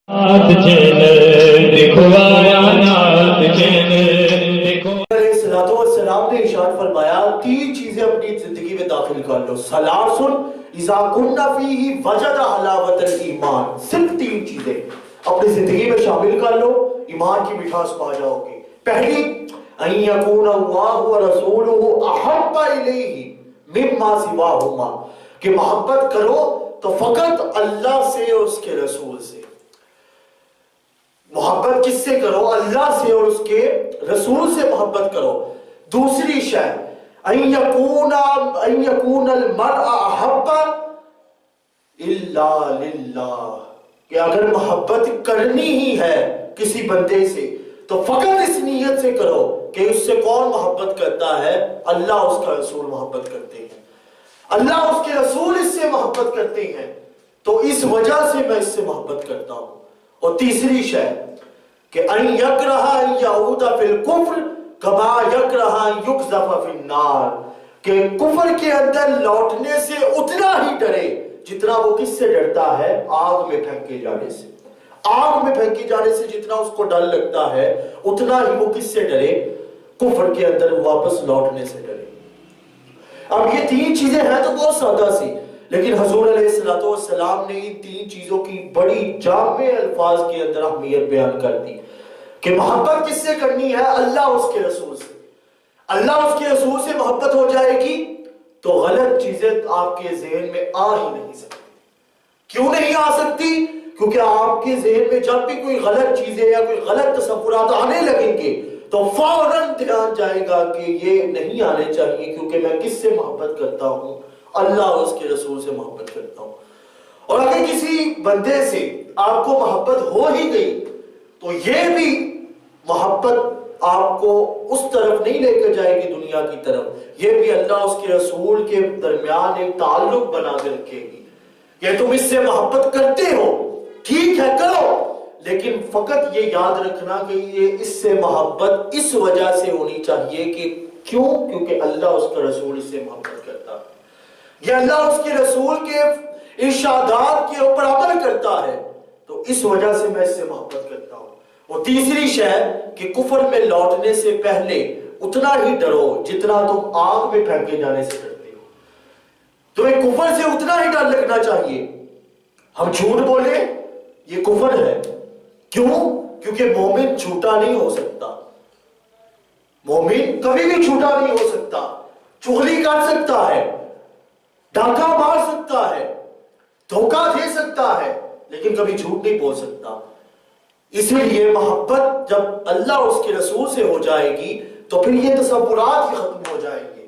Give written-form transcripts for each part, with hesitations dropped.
السلام نے ارشاد فرمایا تین چیزیں اپنی زندگی میں داخل کر لو. سلاسل اذا کنا فیہ وجد حلاوت الایمان. صرف تین چیزیں اپنی زندگی میں شامل کر لو, ایمان کی مٹھاس پا جاؤ گے. پہلی ان یکون اللہ ورسولہ احب الیہ مما سواہما, کہ محبت کرو تو فقط اللہ سے اور اس کے رسول سے. محبت کس سے کرو؟ اللہ سے اور اس کے رسول سے محبت کرو. دوسری شے ان یکون المرء احب الا للہ, کہ اگر محبت کرنی ہی ہے کسی بندے سے تو فقط اس نیت سے کرو کہ اس سے کون محبت کرتا ہے؟ اللہ اس کا رسول محبت کرتے ہیں, اللہ اس کے رسول اس سے محبت کرتے ہیں, تو اس وجہ سے میں اس سے محبت کرتا ہوں. اور تیسری شے کہ ان یکرہ ان یعود فی الکفر کما یکرہ ان یقذف فی النار, کہ کفر کے اندر لوٹنے سے اتنا ہی ڈرے جتنا وہ کس سے ڈرتا ہے؟ آگ میں پھینکے جانے سے. آگ میں پھینکے جانے سے جتنا اس کو ڈر لگتا ہے اتنا ہی وہ کس سے ڈرے؟ کفر کے اندر واپس لوٹنے سے ڈرے. اب یہ تین چیزیں ہیں تو بہت سادہ سی, لیکن حضور علیہ السلام نے ان تین چیزوں کی بڑی جامع الفاظ کے اندر اہمیت بیان کر دی کہ محبت کس سے کرنی ہے؟ اللہ اس کے رسول سے. اللہ اس کے رسول سے محبت ہو جائے گی تو غلط چیزیں آپ کے ذہن میں آ ہی نہیں سکتی. کیوں نہیں آ سکتی؟ کیونکہ آپ کے ذہن میں جب بھی کوئی غلط چیزیں یا کوئی غلط تصورات آنے لگیں گے تو فوراً دھیان جائے گا کہ یہ نہیں آنے چاہیے, کیونکہ میں کس سے محبت کرتا ہوں؟ اللہ اور اس کے رسول سے محبت کرتا ہوں. اور اگر کسی بندے سے آپ کو محبت ہو ہی گئی تو یہ بھی محبت آپ کو اس طرف نہیں لے کر جائے گی دنیا کی طرف, یہ بھی اللہ اس کے رسول کے درمیان ایک تعلق بنا کے رکھے گی کہ تم اس سے محبت کرتے ہو, ٹھیک ہے کرو, لیکن فقط یہ یاد رکھنا کہ یہ اس سے محبت اس وجہ سے ہونی چاہیے کہ کیوں؟ کیونکہ اللہ اس کا رسول اس سے محبت کرتا ہے, یہ اللہ اس کے رسول کے ارشادات کے اوپر عمل کرتا ہے, تو اس وجہ سے میں اس سے محبت کرتا ہوں. اور تیسری شے کہ کفر میں لوٹنے سے پہلے اتنا ہی ڈرو جتنا تم آگ میں پھینکے جانے سے ڈرتے ہو. تمہیں کفر سے اتنا ہی ڈر لگنا چاہیے. ہم جھوٹ بولے یہ کفر ہے, کیوں؟ کیونکہ مومن جھوٹا نہیں ہو سکتا, مومن کبھی بھی جھوٹا نہیں ہو سکتا. چغلی کر سکتا ہے, ڈاکہ مار سکتا ہے, دھوکہ دے سکتا ہے, لیکن کبھی جھوٹ نہیں بول سکتا. اسی لیے محبت جب اللہ اور اس کے رسول سے ہو جائے گی تو پھر یہ تصورات ہی ختم ہو جائیں گے.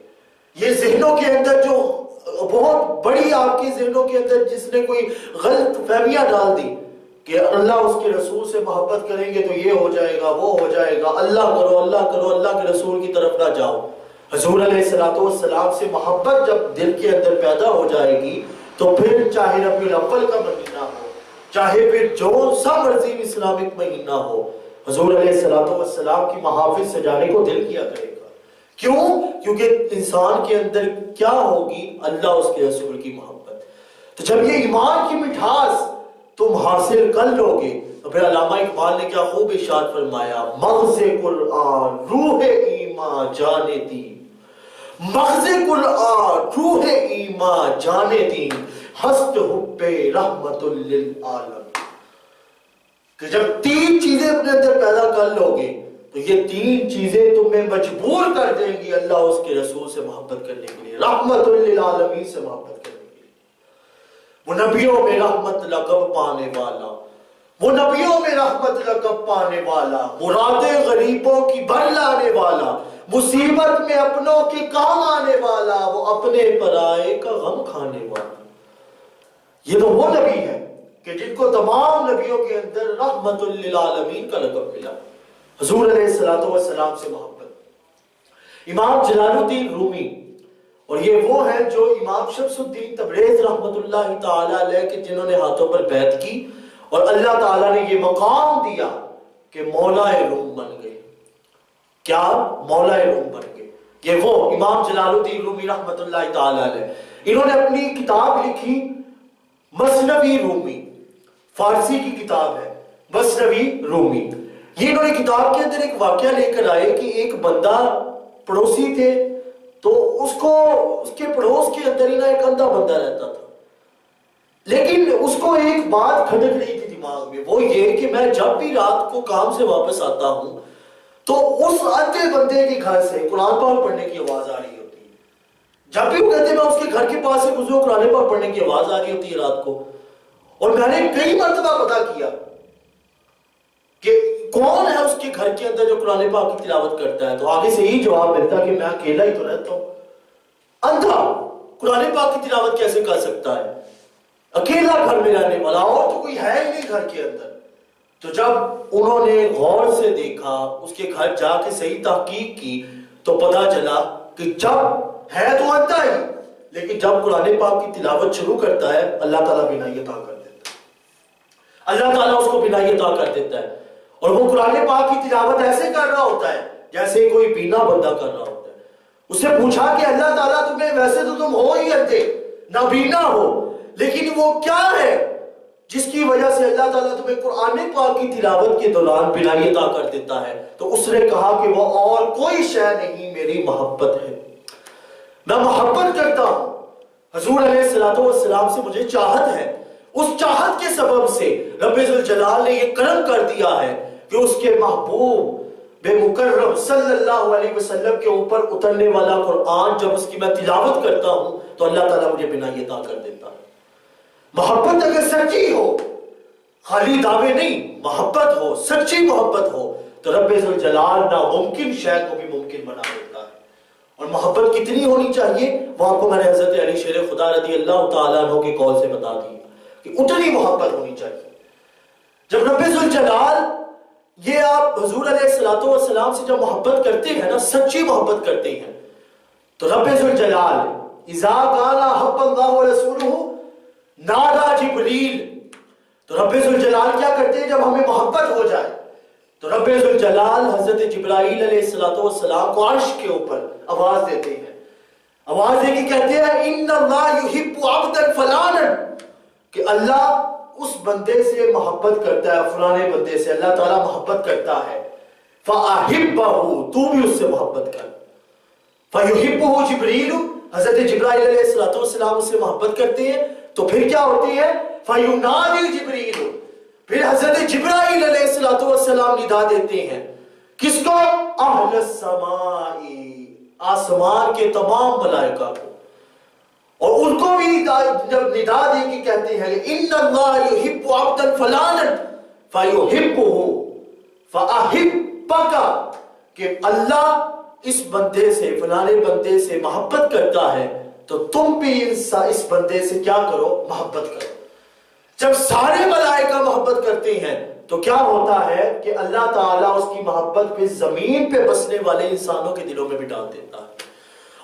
یہ ذہنوں کے اندر جو بہت بڑی آپ کے ذہنوں کے اندر جس نے کوئی غلط فہمیاں ڈال دی کہ اللہ اس کے رسول سے محبت کریں گے تو یہ ہو جائے گا, وہ ہو جائے گا, اللہ کرو اللہ کرو, اللہ کے رسول کی طرف نہ جاؤ. حضور علیہ السلام سے محبت جب دل کے اندر پیدا ہو جائے گی تو پھر چاہے ربیع الاول کا مہینہ ہو, چاہے پھر جو سا مرضی اسلامک مہینہ ہو, حضور علیہ السلام کی محافظ سجانے کو دل کیا کرے گا. کیوں؟ کیونکہ انسان کے اندر کیا ہوگی؟ اللہ اس کے رسول کی محبت. تو جب یہ ایمان کی مٹھاس تم حاصل کر لو گے تو پھر علامہ اقبال نے کیا خوب ارشاد فرمایا, مغز قرآن روح ایمان جانے دی, مغز قرآن روح ایمان جانے دی, ہست حب رحمت للعالم. کہ جب تین چیزیں اپنے اندر پیدا کر لو گے تو یہ تین چیزیں تمہیں مجبور کر دیں گی اللہ اس کے رسول سے محبت کرنے کے لیے, رحمت للعالمین سے محبت کرنے کے لیے. وہ نبیوں میں رحمت لقب پانے والا, وہ نبیوں میں رحمت لقب پانے والا, مرادیں غریبوں کی بھر لانے والا, مصیبت میں اپنوں کے کام آنے والا, وہ اپنے پرائے کا غم کھانے والا. یہ تو وہ نبی ہے کہ جن کو تمام نبیوں کے اندر رحمت للعالمین کا لقب ملا, حضور علیہ السلام سے محبت. امام جلال الدین رومی, اور یہ وہ ہیں جو امام شمس الدین تبریز رحمت اللہ تعالی علیہ کے جنہوں نے ہاتھوں پر بیعت کی اور اللہ تعالیٰ نے یہ مقام دیا کہ مولا روم بن گئے. کیا؟ مولا روم بن گئے. یہ وہ امام جلال الدین رومی رحمت اللہ تعالی علیہ, انہوں نے اپنی کتاب لکھی مثنوی رومی, فارسی کی کتاب ہے. بصروی رومی، یہ انہوں نے کتاب کے اندر ایک واقعہ لے کر آئے کہ ایک بندہ پڑوسی تھے، تو اس کے پڑوس کے اندر ہی نا ایک اندھا بندہ رہتا تھا، لیکن اس کو ایک بات کھٹک رہی تھی دماغ میں، وہ یہ کہ میں جب بھی رات کو کام سے واپس آتا ہوں تو اس اندھے بندے کے گھر سے قرآن پاک پڑھنے کی آواز آ رہی ہوتی ہے۔ جب بھی وہ کہتے میں اس کے گھر کے پاس سے گزروں قرآن پاک پڑھنے کی آواز آ رہی ہوتی ہے رات کو، اور میں نے کئی مرتبہ پتا کیا کہ کون ہے اس کے گھر کے اندر جو قرآن پاک کی تلاوت کرتا ہے، تو آگے سے یہی جواب ملتا کہ میں اکیلا ہی تو رہتا ہوں، اندھا قرآن پاک کی تلاوت کیسے کر سکتا ہے، اکیلا گھر میں رہنے والا، اور تو کوئی ہے ہی نہیں گھر کے اندر۔ تو جب انہوں نے غور سے دیکھا، اس کے گھر جا کے صحیح تحقیق کی، تو پتا چلا کہ جب ہے تو اندھا ہی، لیکن جب قرآن پاک کی تلاوت شروع کرتا ہے اللہ تعالیٰ بینائی عطا کر دیتا ہے، اللہ تعالیٰ اس کو بینائی عطا کر دیتا ہے، اور وہ قرآن پاک کی تلاوت ایسے کر رہا ہوتا ہے جیسے کوئی بینا بندہ کر رہا ہوتا ہے۔ اس سے پوچھا کہ اللہ تعالیٰ تمہیں، ویسے تو تم ہو ہی اندھے، نابینا ہو، لیکن وہ کیا ہے جس کی وجہ سے اللہ تعالیٰ تمہیں قرآن پاک کی تلاوت کے دوران بینائی عطا کر دیتا ہے؟ تو اس نے کہا کہ وہ اور کوئی شے نہیں، میری محبت ہے، میں محبت کرتا ہوں، حضور علیہ السلام سے مجھے چاہت ہے، اس چاہت کے سبب سے رب ذوالجلال نے یہ کرم کر دیا ہے کہ اس کے محبوب بے مکرم صلی اللہ علیہ وسلم کے اوپر اترنے والا قرآن جب اس کی میں تلاوت کرتا ہوں تو اللہ تعالیٰ مجھے بینائی عطا کر دیتا ہے۔ محبت اگر سچی ہو، خالی دعوے نہیں، محبت ہو، سچی محبت ہو، تو رب ذوالجلال ناممکن شے کو بھی ممکن بنا دیتا ہے۔ اور محبت کتنی ہونی چاہیے وہ آپ کو میں نے حضرت علی شیر خدا رضی اللہ تعالیٰ عنہ کے قول سے بتا دیا کہ اتنی محبت ہونی چاہیے۔ جب رب ذوالجلال، یہ آپ حضور علیہ السلام سے جب محبت کرتے ہیں نا، سچی محبت کرتے ہیں، تو رب ذوالجلال اذا قال حب اللہ ورسولہ نادا جبریل، تو رب ذوالجلال کیا کرتے ہیں جب ہمیں محبت ہو جائے تو رب ذوالجلال حضرت جبرائیل علیہ السلام کو عرش کے اوپر آواز دیتے ہیں، آواز دے کے کہتے ہیں ان اللہ یحب عبدا فلانا، کہ اللہ اس بندے سے محبت کرتا ہے، فلانے بندے سے اللہ تعالیٰ محبت کرتا ہے، فَأَحِبَّهُ، تو بھی اس سے محبت کر، فَيُحِبُّهُ جبریل، حضرت جبرائیل علیہ السلام اس سے محبت کرتے ہیں، تو پھر کیا ہوتی ہے فَيُنَادِي جبریل، پھر حضرت جبرائیل علیہ السلام ندا دیتے ہیں، کس کو؟ اہل السماء، آسمان کے تمام ملائکہ کو، اور ان کو بھی جب ندا دے کے کہتے ہیں ان اللہ یحب عبدا فلانا فیحبہ فاحبک، کہ اللہ اس بندے سے، فلانے بندے سے محبت کرتا ہے تو تم بھی اس بندے سے کیا کرو؟ محبت کرو۔ جب سارے ملائکہ محبت کرتے ہیں تو کیا ہوتا ہے کہ اللہ تعالیٰ اس کی محبت پہ زمین پہ بسنے والے انسانوں کے دلوں میں بھی ڈال دیتا ہے،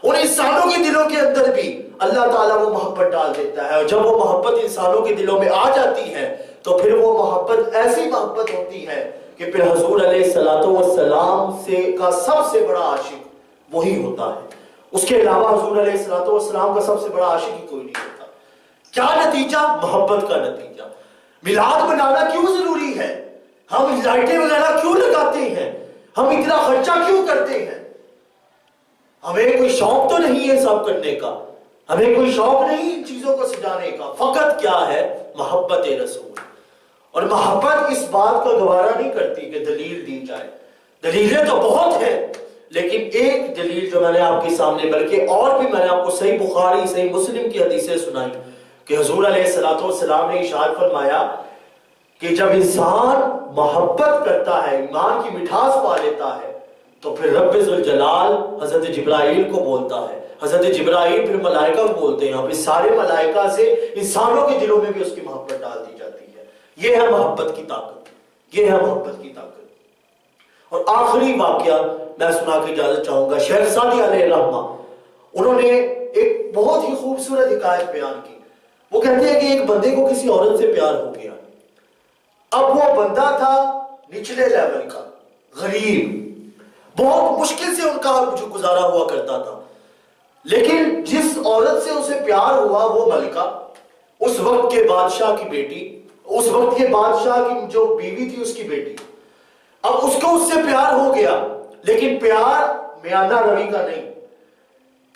ان انسانوں کے دلوں کے اندر بھی اللہ تعالیٰ وہ محبت ڈال دیتا ہے، اور جب وہ محبت انسانوں کے دلوں میں آ جاتی ہے تو پھر وہ محبت ایسی محبت ہوتی ہے کہ پھر حضور علیہ السلام کا سب سے بڑا عاشق وہی ہوتا ہے، اس کے علاوہ حضور علیہ السلام کا سب سے بڑا عاشق ہی کوئی نہیں ہوتا۔ کیا نتیجہ؟ محبت کا نتیجہ۔ میلاد منانا کیوں ضروری ہے؟ ہم لائٹیں وغیرہ کیوں لگاتے ہیں؟ ہم اتنا خرچہ کیوں کرتے ہیں؟ ہمیں کوئی شوق تو نہیں ہے سب کرنے کا، ہمیں کوئی شوق نہیں ان چیزوں کو سجانے کا، فقط کیا ہے؟ محبت رسول۔ اور محبت اس بات کا گوارا نہیں کرتی کہ دلیل دی جائے، دلیلیں تو بہت ہیں، لیکن ایک دلیل جو میں نے آپ کے سامنے، بلکہ اور بھی میں نے آپ کو صحیح بخاری صحیح مسلم کی حدیثیں سنائی کہ حضور علیہ السلام نے ارشاد فرمایا کہ جب انسان محبت کرتا ہے، ایمان کی مٹھاس پا لیتا ہے، تو پھر رب ذوالجلال حضرت جبرائیل کو بولتا ہے، حضرت جبرائیل پھر ملائکہ کو بولتے ہیں، پھر سارے ملائکہ سے انسانوں کے دلوں میں بھی اس کی محبت ڈال دی جاتی ہے۔ یہ ہے محبت کی طاقت، یہ ہے محبت کی طاقت۔ اور آخری واقعہ میں سنا کے اجازت چاہوں گا، شیخ سعدی علیہ رحمہ، انہوں نے ایک بہت ہی خوبصورت حکایت بیان کی۔ وہ کہتے ہیں کہ ایک بندے کو کسی عورت سے پیار ہو گیا، اب وہ بندہ تھا نچلے لیول کا، غریب، بہت مشکل سے ان کا گزارا ہوا کرتا تھا، لیکن جس عورت سے اسے پیار ہوا وہ ملکہ، اس وقت کے بادشاہ کی بیٹی، اس وقت کے بادشاہ کی جو بیوی تھی اس کی بیٹی. اب اس کو اس سے پیار ہو گیا، لیکن پیار میانہ روی کا نہیں،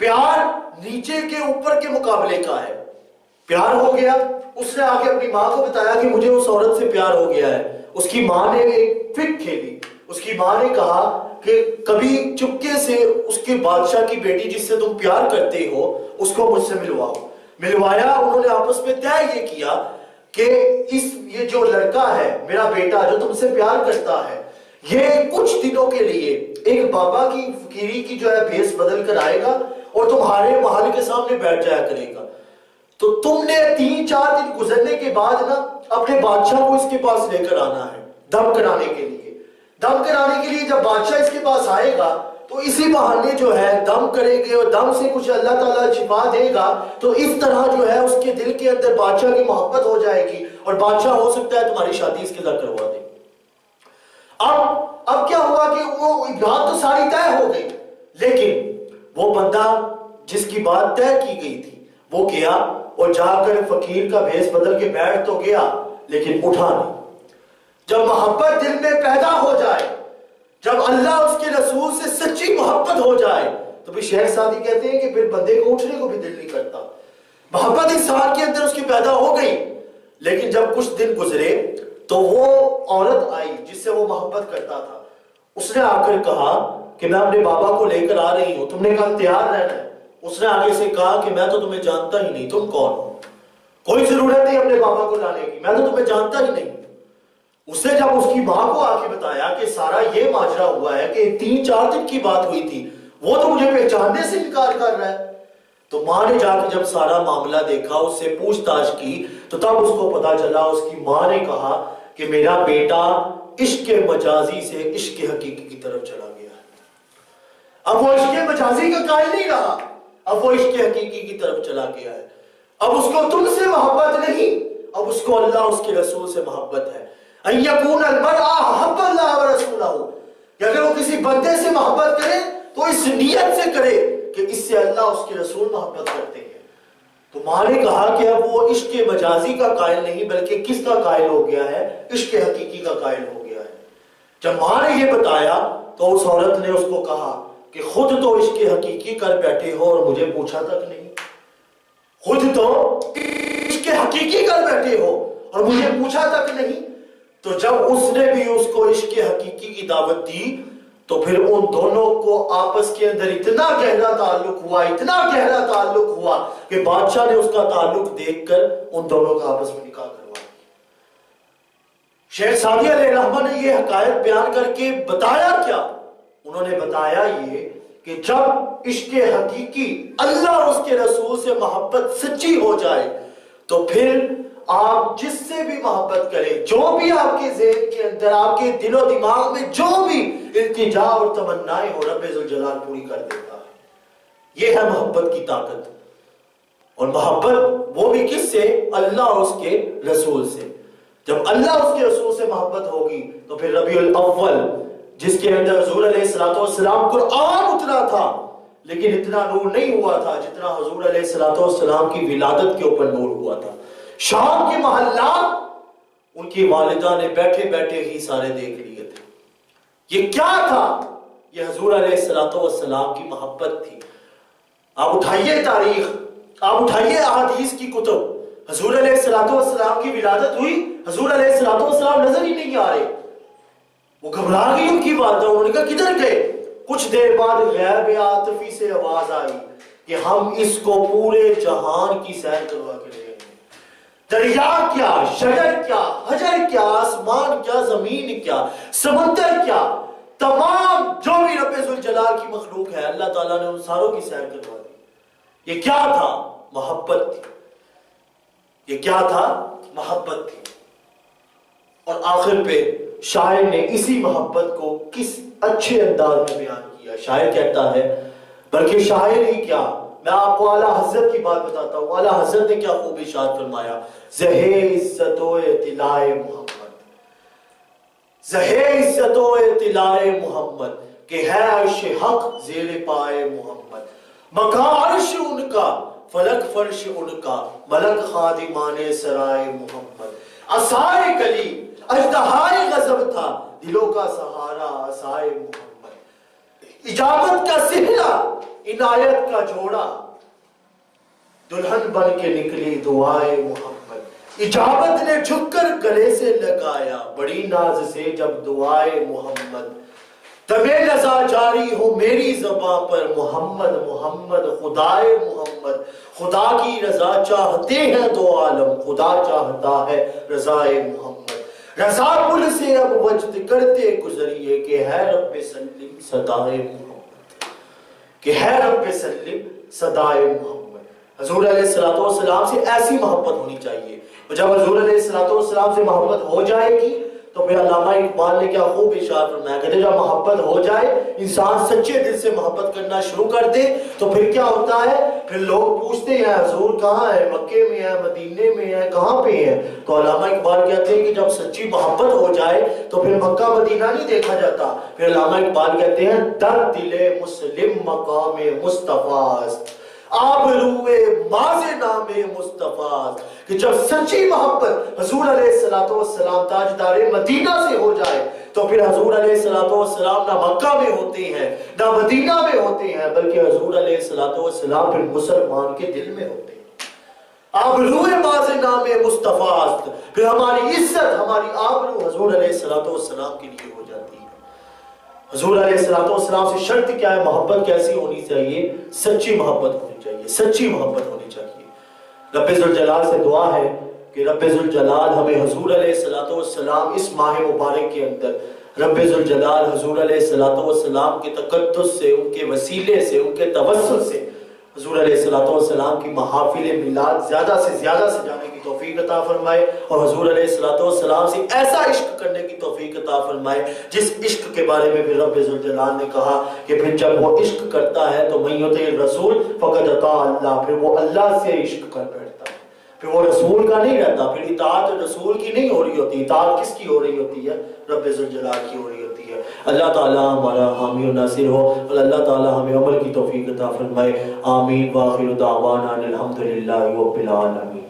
پیار نیچے کے اوپر کے مقابلے کا ہے. پیار ہو گیا، اس نے آگے اپنی ماں کو بتایا کہ مجھے اس عورت سے پیار ہو گیا ہے. اس کی ماں نے ایک فک کھیلی. اس کی ماں نے کہا کہ کبھی چپکے سے اس کے بادشاہ کی بیٹی جس سے تم پیار کرتے ہو اس کو مجھ سے ملواؤ. ملوایا. انہوں نے آپس میں طے یہ کیا کہ یہ جو لڑکا ہے میرا بیٹا جو تم سے پیار کرتا ہے، یہ کچھ دنوں کے لیے ایک بابا کی فقیری کی جو ہے بھیس بدل کر آئے گا اور تمہارے محل کے سامنے بیٹھ جایا کرے گا. تو تم نے 3-4 دن گزرنے کے بعد نا اپنے بادشاہ کو اس کے پاس لے کر آنا ہے دم کرانے کے لیے. دم کرانے کے لیے جب بادشاہ اس کے پاس آئے گا تو اسی بہانے جو ہے دم کریں گے، اور دم سے کچھ اللہ تعالیٰ شفا دے گا، تو اس طرح جو ہے اس کے دل کے اندر بادشاہ کی محبت ہو جائے گی، اور بادشاہ ہو سکتا ہے تمہاری شادی اس کے ساتھ کروا دے. اب کیا ہوا کہ وہ بات تو ساری طے ہو گئی، لیکن وہ بندہ جس کی بات طے کی گئی تھی وہ گیا اور جا کر فقیر کا بھیس بدل کے بیٹھ تو گیا لیکن اٹھا نہیں. جب محبت دل میں پیدا ہو جائے، جب اللہ اس کے رسول سے سچی محبت ہو جائے، تو پھر شیخ سعدی کہتے ہیں کہ پھر بندے کو اٹھنے کو بھی دل نہیں کرتا. محبت انسان کے اندر اس کی پیدا ہو گئی، لیکن جب کچھ دن گزرے تو وہ عورت آئی جس سے وہ محبت کرتا تھا. اس نے آ کر کہا کہ میں اپنے بابا کو لے کر آ رہی ہوں. تم نے کہا تیار رہنا ہے. اس نے آگے سے کہا کہ میں تو تمہیں جانتا ہی نہیں، تم کون ہو؟ کوئی ضرورت نہیں اپنے بابا کو لانے کی، میں تو تمہیں جانتا ہی نہیں. اس نے جب اس کی ماں کو آ کے بتایا کہ سارا یہ ماجرا ہوا ہے کہ 3-4 دن کی بات ہوئی تھی، وہ تو مجھے پہچاننے سے انکار کر رہا ہے، تو ماں نے جا کے جب سارا معاملہ دیکھا، اس سے پوچھ تاچھ کی، تو تب اس کو پتا چلا. اس کی ماں نے کہا کہ میرا بیٹا عشق مجازی سے عشق حقیقی کی طرف چلا گیا ہے. اب وہ عشق مجازی کا قائل نہیں رہا، اب وہ عشق حقیقی کی طرف چلا گیا ہے. اب اس کو تم سے محبت نہیں، اب اس کو اللہ اس کے رسول سے محبت ہے. ان یکون المرء احب اللہ ورسولہ، کہ اگر وہ کسی بندے سے محبت کرے تو اس نیت سے کرے کہ اس سے اللہ اس کے رسول محبت کرتے ہیں. تو ماں نے کہا کہ اب وہ عشق مجازی کا قائل نہیں بلکہ کس کا قائل ہو گیا ہے؟ عشق حقیقی کا قائل ہو گیا ہے. جب ماں نے یہ بتایا تو اس عورت نے اس کو کہا کہ خود تو عشق حقیقی کر بیٹھے ہو اور مجھے پوچھا تک نہیں. خود تو عشق حقیقی کر بیٹھے ہو اور مجھے پوچھا تک نہیں. تو جب اس نے بھی اس کو عشق حقیقی کی دعوت دی تو پھر ان دونوں کو آپس کے اندر اتنا گہرا تعلق ہوا، اتنا گہرا تعلق ہوا کہ بادشاہ نے اس کا تعلق دیکھ کر ان دونوں کا آپس میں نکاح کروا دیا. شیخ سعدی علیہ رحمہ نے یہ حقائق بیان کر کے بتایا کیا؟ انہوں نے بتایا یہ کہ جب عشق حقیقی اللہ اور اس کے رسول سے محبت سچی ہو جائے تو پھر آپ جس سے بھی محبت کریں، جو بھی آپ کے ذہن کے اندر، آپ کے دل و دماغ میں جو بھی التجا اور تمنائیں ہو، رب ذوالجلال پوری کر دیتا ہے. یہ ہے محبت کی طاقت. اور محبت وہ بھی کس سے؟ اللہ اور اس کے رسول سے. جب اللہ اور اس کے رسول سے محبت ہوگی تو پھر ربیع الاول جس کے اندر حضور علیہ السلام قرآن اترا تھا، لیکن اتنا نور نہیں ہوا تھا جتنا حضور علیہ السلام کی ولادت کے اوپر نور ہوا تھا. شام کے محلات ان کی والدہ نے بیٹھے بیٹھے ہی سارے دیکھ لیے تھے. یہ کیا تھا؟ یہ حضور علیہ السلام کی محبت تھی. آپ اٹھائیے تاریخ، آپ اٹھائیے احادیث کی کتب. حضور علیہ السلام کی ولادت ہوئی، حضور علیہ السلام نظر ہی نہیں آ رہے. وہ گھبرا گئی ان کی والدہ. انہوں نے کہا کدھر گئے؟ کچھ دیر بعد غیب عاطفی سے آواز آئی کہ ہم اس کو پورے جہان کی سیر کروا کے لے گئے. دریا کیا، شجر کیا، حجر کیا، آسمان کیا، زمین کیا، سمندر کیا، تمام جو بھی رب ذوالجلال کی مخلوق ہے اللہ تعالیٰ نے ان ساروں کی سیر کروا دی. یہ کیا تھا؟ محبت تھی. یہ کیا تھا؟ محبت تھی. اور آخر پہ شاعر نے اسی محبت کو کس اچھے انداز میں بیان کیا. شاعر کہتا ہے، بلکہ شاعر ہی کیا، میں آپ کو اعلیٰ حضرت کی بات بتاتا ہوں. اعلیٰ حضرت نے کیا خوب ارشاد فرمایا، زہے عزت و اطلاع محمد، زہے عزت و اطلاع محمد کہ ہے عرش حق زیر پائے محمد. مقام عرش ان کا، فلک فرش ان کا، ملک خادمان سرائے محمد. عصائے کلی اژدہائے غضب تھا، دلوں کا سہارا عصائے محمد، اجابت کا سہرا عنایت کا جوڑا، دلہن بن کے نکلی دعائے محمد، اجابت نے جھک کر گلے سے لگایا بڑی ناز سے جب دعائے محمد، تمہیں رضا جاری ہو میری زباں پر محمد محمد خدائے محمد، خدا کی رضا چاہتے ہیں دو عالم، خدا چاہتا ہے رضائے محمد، رضا پل سے اب وجد کرتے گزریے کہ ہے رب سلم صدائے محمد، کہ ہے رب سلم صدائے محمد۔ حضور علیہ السلام سے ایسی محبت ہونی چاہیے، اور جب حضور علیہ السلام سے محبت ہو جائے گی تو پھر علامہ اقبال نے کیا خوب ارشاد فرمایا، کہتے جب محبت ہو جائے، انسان سچے دل سے محبت کرنا شروع کر دے تو پھر کیا ہوتا ہے، پھر لوگ پوچھتے ہیں حضور کہاں ہے، مکے میں ہے، مدینے میں ہے، کہاں پہ ہے؟ تو علامہ اقبال کہتے ہیں کہ جب سچی محبت ہو جائے تو پھر مکہ مدینہ نہیں دیکھا جاتا، پھر علامہ اقبال کہتے ہیں در دل مسلم مقام مصطفیٰ است، آبروئے ماز نام مصطفیٰ، کہ جب سچی محبت حضور علیہ السلام تاجدار مدینہ سے ہو جائے تو پھر حضور علیہ السلام نہ مکہ میں ہوتے ہیں نہ مدینہ میں ہوتے ہیں، بلکہ حضور علیہ السلام پھر مسلمان کے دل میں ہوتے ہیں۔ آبروئے ماز نام مصطفیٰ، پھر ہماری عزت ہماری آبرو حضور علیہ السلام کے لیے ہو جاتی ہے۔ حضور علیہ السلام سے شرط کیا ہے، محبت کیسی ہونی چاہیے، سچی محبت ہونی چاہیے، سچی محبت ہونی چاہیے۔ رب ذوالجلال سے دعا ہے کہ رب ذوالجلال ہمیں حضور علیہ السلام اس ماہ مبارک کے اندر رب ذوالجلال حضور علیہ السلام کے تقدس سے، ان کے وسیلے سے، ان کے توسل سے حضور علیہ السلام کی محافل میلاد زیادہ سے زیادہ سے جانے کی توفیق عطا فرمائے، اور حضور علیہ السلام سے ایسا عشق کرنے کی توفیق عطا فرمائے جس عشق کے بارے میں پھر رب ذوالجلال نے کہا کہ پھر جب وہ عشق کرتا ہے تو من یطع الرسول فقد اطاع اللہ، پھر وہ اللہ سے عشق کر بیٹھتا ہے، پھر وہ رسول کا نہیں رہتا، پھر اطاعت رسول کی نہیں ہو رہی ہوتی، اطاعت کس کی ہو رہی ہوتی ہے، رب ذوالجلال کی ہو رہی ہوتی ہے۔ اللہ تعالی ہمارا حامی و ناصر ہو، اور اللہ تعالی ہمیں عمل کی توفیق عطا فرمائے۔ آمین، وآخر دعوانا الحمدللہ رب العالمین۔